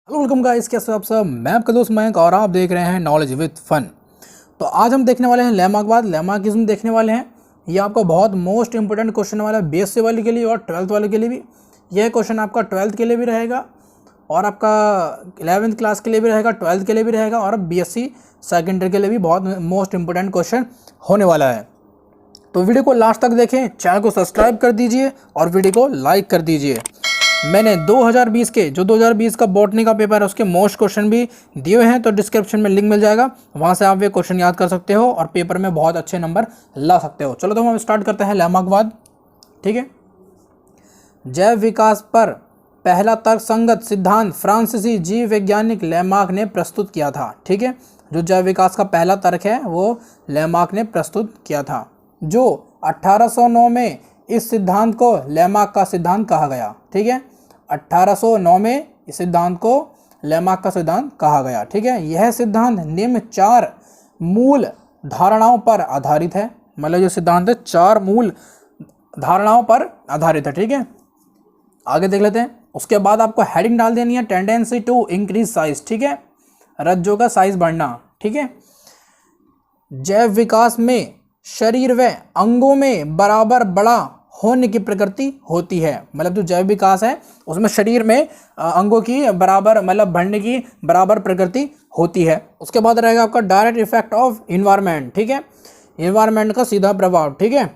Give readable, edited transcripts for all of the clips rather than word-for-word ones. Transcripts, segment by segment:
Hello welcome guys, कैसे हो आप सब। मैं आपका दोस्त मयंक और आप देख रहे हैं नॉलेज विद फन। तो आज हम देखने वाले हैं लेमार्कवाद देखने वाले हैं। ये आपका बहुत मोस्ट इंपोर्टेंट क्वेश्चन वाला है, BSc वाले के लिए और 12th वाले के लिए भी। यह क्वेश्चन आपका 12th के लिए भी रहेगा और आपका 11th क्लास के लिए भी रहेगा, 12th के लिए भी रहेगा और BSc सेकेंड ईयर के लिए भी बहुत मोस्ट इंपोर्टेंट क्वेश्चन होने वाला है। तो वीडियो को लास्ट तक देखें, चैनल को सब्सक्राइब कर दीजिए और वीडियो को लाइक कर दीजिए। मैंने 2020 का बॉटनी का पेपर है उसके मोस्ट क्वेश्चन भी दिए हैं, तो डिस्क्रिप्शन में लिंक मिल जाएगा, वहां से आप वे क्वेश्चन याद कर सकते हो और पेपर में बहुत अच्छे नंबर ला सकते हो। चलो तो हम स्टार्ट करते हैं लेमार्कवाद। ठीक है। जैव विकास पर पहला तर्कसंगत सिद्धांत फ्रांसीसी जीव वैज्ञानिक लेमार्क ने प्रस्तुत किया था। ठीक है। जो जैव विकास का पहला तर्क है वो लेमार्क ने प्रस्तुत किया था, जो 1809 में इस सिद्धांत को लेमार्क का सिद्धांत कहा गया। ठीक है। 1809 में इस सिद्धांत को लेमार्क का सिद्धांत कहा गया। ठीक है। यह सिद्धांत निम्न 4 मूल धारणाओं पर आधारित है। मतलब जो सिद्धांत है 4 मूल धारणाओं पर आधारित है। ठीक है। आगे देख लेते हैं। उसके बाद आपको हेडिंग डाल देनी है, टेंडेंसी टू इंक्रीज साइज। ठीक है। रज्जों का साइज बढ़ना। ठीक है। जैव विकास में शरीर व अंगों में बराबर बड़ा होने की प्रकृति होती है। मतलब जो जैव विकास है उसमें शरीर में अंगों की बराबर मतलब बढ़ने की बराबर प्रकृति होती है। उसके बाद रहेगा आपका डायरेक्ट इफेक्ट ऑफ इन्वायरमेंट। ठीक है। इन्वायरमेंट का सीधा प्रभाव। ठीक है।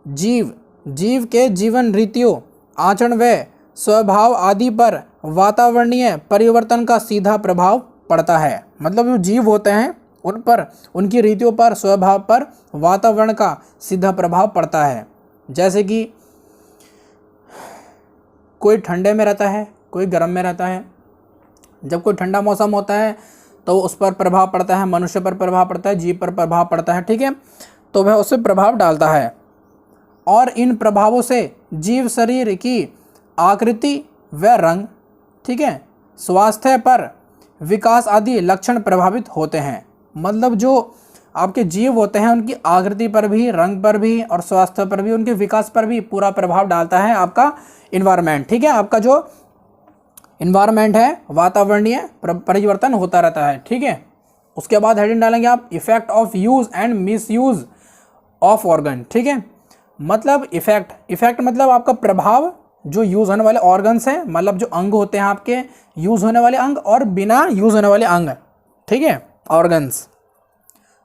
जीव के जीवन रीतियों, आचरण व स्वभाव आदि पर वातावरणीय परिवर्तन का सीधा प्रभाव पड़ता है। मतलब जो जीव होते हैं उन पर, उनकी रीतियों पर, स्वभाव पर वातावरण का सीधा प्रभाव पड़ता है। जैसे कि कोई ठंडे में रहता है, कोई गर्म में रहता है। जब कोई ठंडा मौसम होता है तो उस पर प्रभाव पड़ता है, मनुष्य पर प्रभाव पड़ता है, जीव पर प्रभाव पड़ता है। ठीक है। तो वह उससे प्रभाव डालता है और इन प्रभावों से जीव शरीर की आकृति व रंग, ठीक है, स्वास्थ्य पर विकास आदि लक्षण प्रभावित होते हैं। मतलब जो आपके जीव होते हैं उनकी आकृति पर भी, रंग पर भी और स्वास्थ्य पर भी, उनके विकास पर भी पूरा प्रभाव डालता है आपका इन्वायरमेंट। ठीक है। आपका जो इन्वायरमेंट है वातावरणीय परिवर्तन होता रहता है। ठीक है। उसके बाद हेडिंग डालेंगे आप, effect of use and miss use of organ. ठीक है। मतलब इफेक्ट मतलब आपका प्रभाव, जो यूज होने वाले ऑर्गन्स हैं, मतलब जो अंग होते हैं आपके, यूज होने वाले अंग और बिना यूज होने वाले अंग। ठीक है, ऑर्गन्स।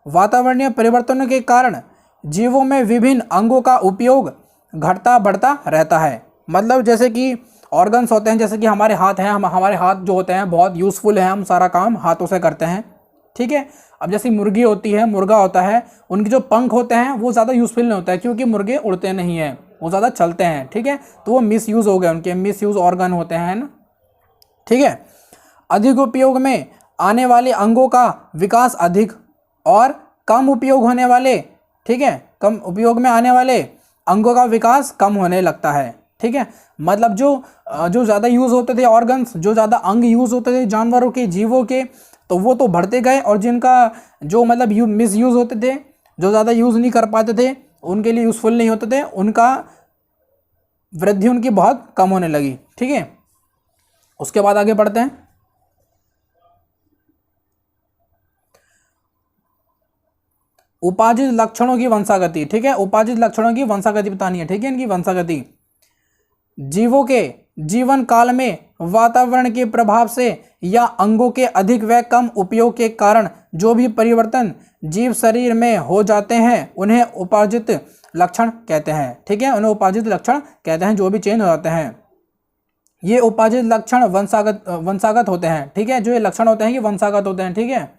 वातावरणीय परिवर्तनों के कारण जीवों में विभिन्न अंगों का उपयोग घटता बढ़ता रहता है। मतलब जैसे कि ऑर्गन्स होते हैं, जैसे कि हमारे हाथ हैं, हमारे हाथ जो होते हैं बहुत यूज़फुल हैं, हम सारा काम हाथों से करते हैं। ठीक है। अब जैसे मुर्गी होती है, मुर्गा होता है, उनके जो पंख होते हैं वो ज़्यादा यूज़फुल नहीं होता है क्योंकि मुर्गे उड़ते नहीं हैं, वो ज़्यादा चलते हैं। ठीक है। तो वो मिस यूज़ हो गए, उनके मिस यूज़ ऑर्गन होते हैं ना। ठीक है। अधिक उपयोग में आने वाले अंगों का विकास अधिक और कम उपयोग होने वाले, ठीक है, कम उपयोग में आने वाले अंगों का विकास कम होने लगता है। ठीक है। मतलब जो ज़्यादा यूज़ होते थे ऑर्गन्स, जो ज़्यादा अंग यूज़ होते थे जानवरों के, जीवों के, तो वो तो बढ़ते गए और जिनका जो मतलब मिस यूज़ होते थे, जो ज़्यादा यूज़ नहीं कर पाते थे, उनके लिए यूज़फुल नहीं होते थे, उनका वृद्धि उनकी बहुत कम होने लगी। ठीक है। उसके बाद आगे बढ़ते हैं। उपाजित लक्षणों की वंशागति। ठीक है। उपाजित लक्षणों की वंशागति बतानी है। ठीक है। इनकी वंशागति जीवों के जीवन काल में वातावरण के प्रभाव से या अंगों के अधिक व कम उपयोग के कारण जो भी परिवर्तन जीव शरीर में हो जाते हैं उन्हें उपाजित लक्षण कहते हैं। ठीक है। उन्हें उपाजित लक्षण कहते हैं, जो भी चेंज हो जाते हैं। ये उपाजित लक्षण वंशागत होते हैं। ठीक है। जो ये लक्षण होते हैं ये वंशागत होते हैं। ठीक है।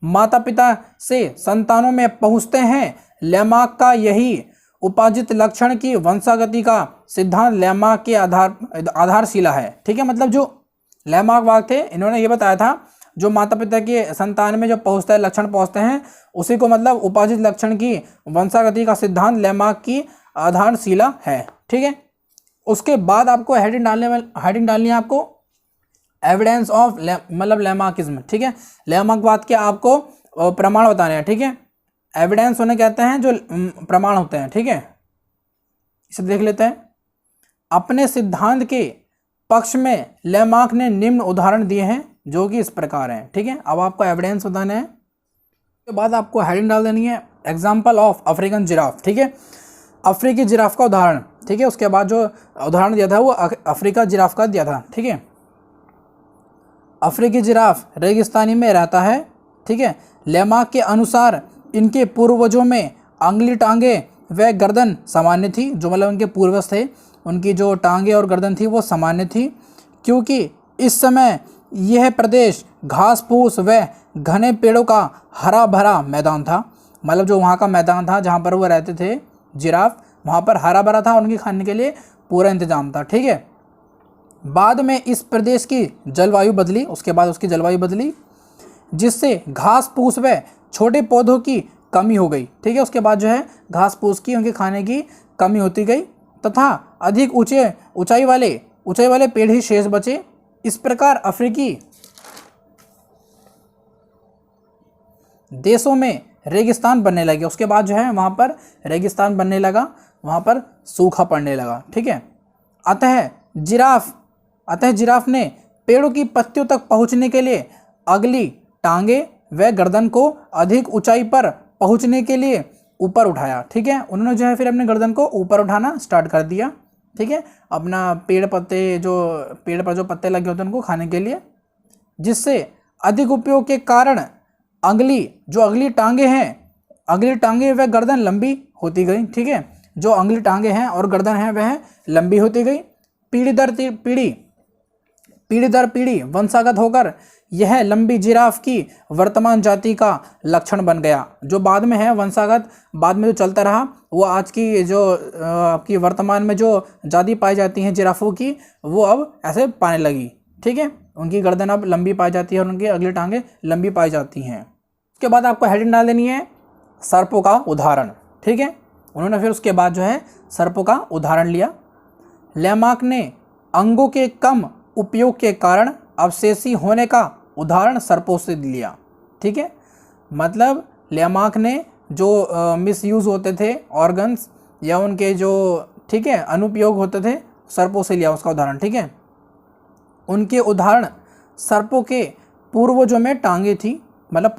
माता पिता से संतानों में पहुंचते हैं। लेमार्क का यही उपाजित लक्षण की वंशागति का सिद्धांत लेमार्क के आधारशिला है। ठीक है। मतलब जो लेमार्क वाद थे, इन्होंने ये बताया था जो माता पिता के संतान में जो पहुंचता है, लक्षण पहुंचते हैं, उसी को मतलब उपाजित लक्षण की वंशागति का सिद्धांत लेमार्क की आधारशिला है। ठीक है। उसके बाद आपको हेडिंग डालनी है आपको एविडेंस ऑफ मतलब लेमार्किज्म। ठीक है। लेमार्कवाद के आपको प्रमाण बताने हैं। ठीक है। एविडेंस उन्हें कहते हैं जो प्रमाण होते हैं। ठीक है। इसे देख लेते हैं। अपने सिद्धांत के पक्ष में लेमार्क ने निम्न उदाहरण दिए हैं जो कि इस प्रकार हैं। ठीक है, अब आपको एविडेंस बताना है, उसके बाद आपको हेडिंग डाल देनी है एग्जाम्पल ऑफ अफ्रीकन जिराफ। ठीक है, अफ्रीकी जिराफ का उदाहरण। ठीक है, उसके बाद जो उदाहरण दिया था वो अफ्रीका जिराफ का दिया था। ठीक है, अफ्रीकी जिराफ रेगिस्तानी में रहता है। ठीक है, लेमार्क के अनुसार इनके पूर्वजों में अंगली, टांगे व गर्दन सामान्य थी। जो मतलब उनके पूर्वज थे, उनकी जो टांगे और गर्दन थी वो सामान्य थी, क्योंकि इस समय यह प्रदेश घास फूस व घने पेड़ों का हरा भरा मैदान था। मतलब जो वहाँ का मैदान था जहाँ पर वो रहते थे जिराफ, वहाँ पर हरा भरा था, उनके खाने के लिए पूरा इंतजाम था। ठीक है, बाद में इस प्रदेश की जलवायु बदली, उसके बाद उसकी जलवायु बदली, जिससे घास फूस व छोटे पौधों की कमी हो गई। ठीक है, उसके बाद जो है घास फूस की, उनके खाने की कमी होती गई तथा अधिक ऊंचाई वाले पेड़ ही शेष बचे। इस प्रकार अफ्रीकी देशों में रेगिस्तान बनने लगे। उसके बाद जो है वहाँ पर रेगिस्तान बनने लगा, वहाँ पर सूखा पड़ने लगा। ठीक है, अतः जिराफ ने पेड़ों की पत्तियों तक पहुँचने के लिए अगली, टांगे व गर्दन को अधिक ऊंचाई पर पहुँचने के लिए ऊपर उठाया। ठीक है, उन्होंने जो है फिर अपने गर्दन को ऊपर उठाना स्टार्ट कर दिया। ठीक है, अपना पेड़ पर जो पत्ते लगे होते हैं उनको खाने के लिए, जिससे अधिक उपयोग के कारण अगली टांगे व गर्दन लंबी होती गई। ठीक है, जो अगली टांगे हैं और गर्दन है वह लंबी होती गई। पीढ़ी दर पीढ़ी वंशागत होकर यह लंबी जिराफ की वर्तमान जाति का लक्षण बन गया। जो बाद में है वंशागत, बाद में जो चलता रहा, वो आज की जो आपकी वर्तमान में जो जाति पाई जाती हैं जिराफों की, वो अब ऐसे पाने लगी। ठीक है, उनकी गर्दन अब लंबी पाई जाती है और उनकी अगली टांगे लंबी पाई जाती हैं। उसके बाद आपको हेडिंग डाल देनी है सर्पों का उदाहरण। ठीक है, उन्होंने फिर उसके बाद जो है सर्पों का उदाहरण लिया। लेमार्क ने अंगों के कम उपयोग के कारण अवशेषी होने का उदाहरण सर्पों से लिया। ठीक है, मतलब लेमार्क ने जो मिसयूज़ होते थे ऑर्गन्स या उनके जो, ठीक है, अनुपयोग होते थे, सर्पों से लिया उसका उदाहरण। ठीक है, उनके उदाहरण सर्पों के पूर्वजों में टांगे थी। मतलब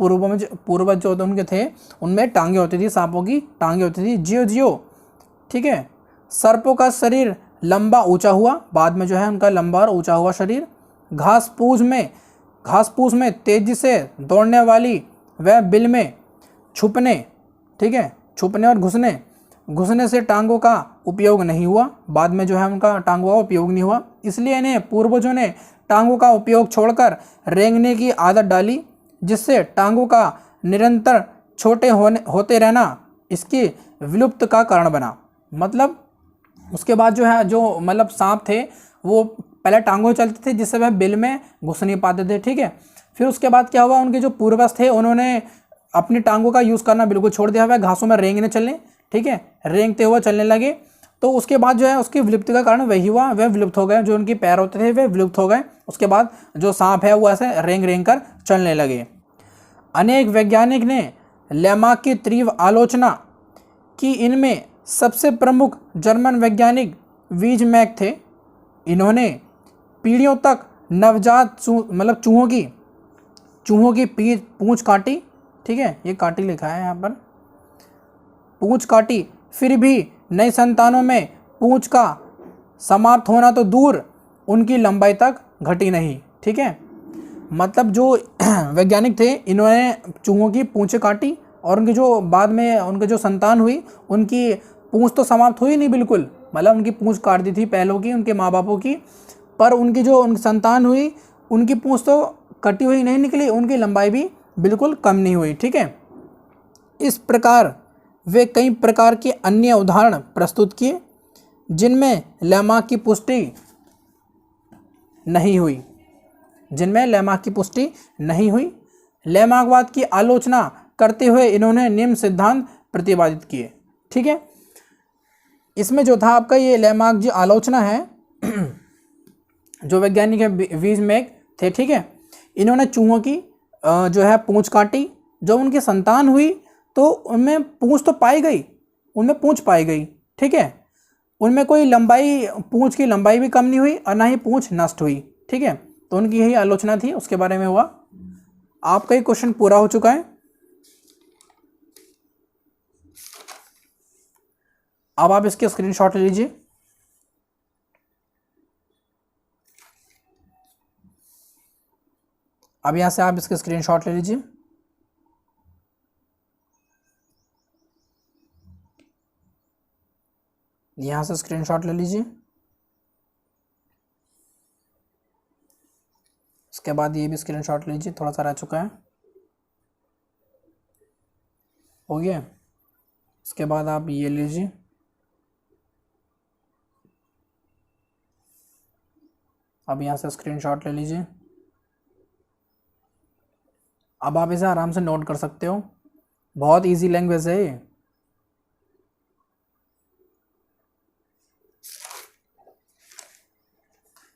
पूर्वज जो उनके थे उनमें टांगे होती थी, सांपों की टांगे होती थी। जियो। ठीक है, सर्पों का शरीर लंबा ऊंचा हुआ, बाद में जो है उनका लंबा और ऊंचा हुआ शरीर। घास फूस में तेजी से दौड़ने वाली व बिल में छुपने, ठीक है, छुपने और घुसने से टांगों का उपयोग नहीं हुआ। बाद में जो है उनका टांगों का उपयोग नहीं हुआ, इसलिए इन्हें पूर्वजों ने टांगों का उपयोग छोड़कर रेंगने की आदत डाली, जिससे टांगों का निरंतर छोटे होते रहना इसकी विलुप्त का कारण बना। मतलब उसके बाद जो है जो मतलब सांप थे वो पहले टांगों चलते थे, जिससे वह बिल में घुस नहीं पाते थे। ठीक है, फिर उसके बाद क्या हुआ, उनके जो पूर्वज थे उन्होंने अपनी टांगों का यूज़ करना बिल्कुल छोड़ दिया, वह घासों में रेंगने चलने, ठीक है, रेंगते हुए चलने लगे। तो उसके बाद जो है उसकी विलुप्ति का कारण वही हुआ, वह विलुप्त हो गए। जो उनके पैर होते थे वे विलुप्त हो गए। उसके बाद जो सांप है वो ऐसे रेंग कर चलने लगे। अनेक वैज्ञानिक ने लेमार्क की तीव्र आलोचना की। इनमें सबसे प्रमुख जर्मन वैज्ञानिक वीज़मैक थे। इन्होंने पीढ़ियों तक नवजात चूहों की पूंछ काटी। ठीक है, ये काटी लिखा है यहाँ पर, पूंछ काटी, फिर भी नई संतानों में पूंछ का समाप्त होना तो दूर उनकी लंबाई तक घटी नहीं। ठीक है, मतलब जो वैज्ञानिक थे इन्होंने चूहों की पूंछें काटी और उनकी जो बाद में उनकी जो संतान हुई उनकी पूंछ तो समाप्त हुई नहीं बिल्कुल, मतलब उनकी पूंछ काट दी थी पहलों की, उनके माँ बापों की, पर उनकी जो उनकी संतान हुई उनकी पूंछ तो कटी हुई नहीं निकली, उनकी लंबाई भी बिल्कुल कम नहीं हुई। ठीक है, इस प्रकार वे कई प्रकार के अन्य उदाहरण प्रस्तुत किए जिनमें लेमार्क की पुष्टि नहीं हुई। लेमार्कवाद की आलोचना करते हुए इन्होंने निम्न सिद्धांत प्रतिपादित किए। ठीक है, इसमें जो था आपका ये लेमार्क जो आलोचना है जो वैज्ञानिक है वीज़मैक थे। ठीक है, इन्होंने चूहों की जो है पूंछ काटी, जब उनकी संतान हुई तो उनमें पूंछ पाई गई। ठीक है, उनमें कोई लंबाई, पूंछ की लंबाई भी कम नहीं हुई और ना ही पूंछ नष्ट हुई। ठीक है, तो उनकी यही आलोचना थी, उसके बारे में हुआ। आपका ये क्वेश्चन पूरा हो चुका है। अब आप इसके स्क्रीनशॉट ले लीजिए। अब यहां से आप इसके स्क्रीनशॉट ले लीजिए। यहां से स्क्रीनशॉट ले लीजिए। उसके बाद ये भी स्क्रीनशॉट लीजिए, थोड़ा सा रह चुका है, हो गया। उसके बाद आप ये लीजिए, अब यहाँ से स्क्रीनशॉट ले लीजिए। अब आप इसे आराम से नोट कर सकते हो, बहुत इजी लैंग्वेज है ये।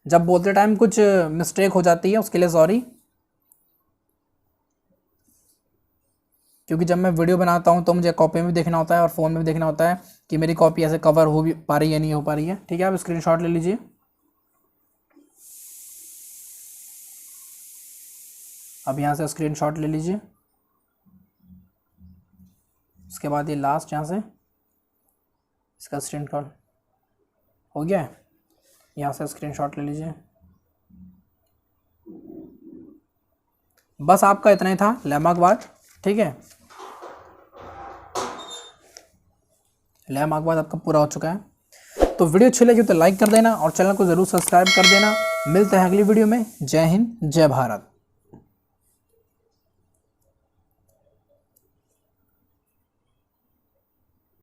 जब बोलते टाइम कुछ मिस्टेक हो जाती है उसके लिए सॉरी, क्योंकि जब मैं वीडियो बनाता हूँ तो मुझे कॉपी में भी देखना होता है और फ़ोन में भी देखना होता है कि मेरी कॉपी ऐसे कवर हो भी पा रही है, नहीं हो पा रही है। ठीक है, आप स्क्रीनशॉट ले लीजिए। अब यहाँ से स्क्रीनशॉट ले लीजिए। उसके बाद ये लास्ट यहाँ से इसका स्क्रीनशॉट हो गया है, यहाँ से स्क्रीनशॉट ले लीजिए। बस आपका इतना ही था लेमा अखबार। ठीक है, लेमा अखबार आपका पूरा हो चुका है। तो वीडियो अच्छी लगी तो लाइक कर देना और चैनल को ज़रूर सब्सक्राइब कर देना। मिलते हैं अगली वीडियो में। जय हिंद, जय भारत।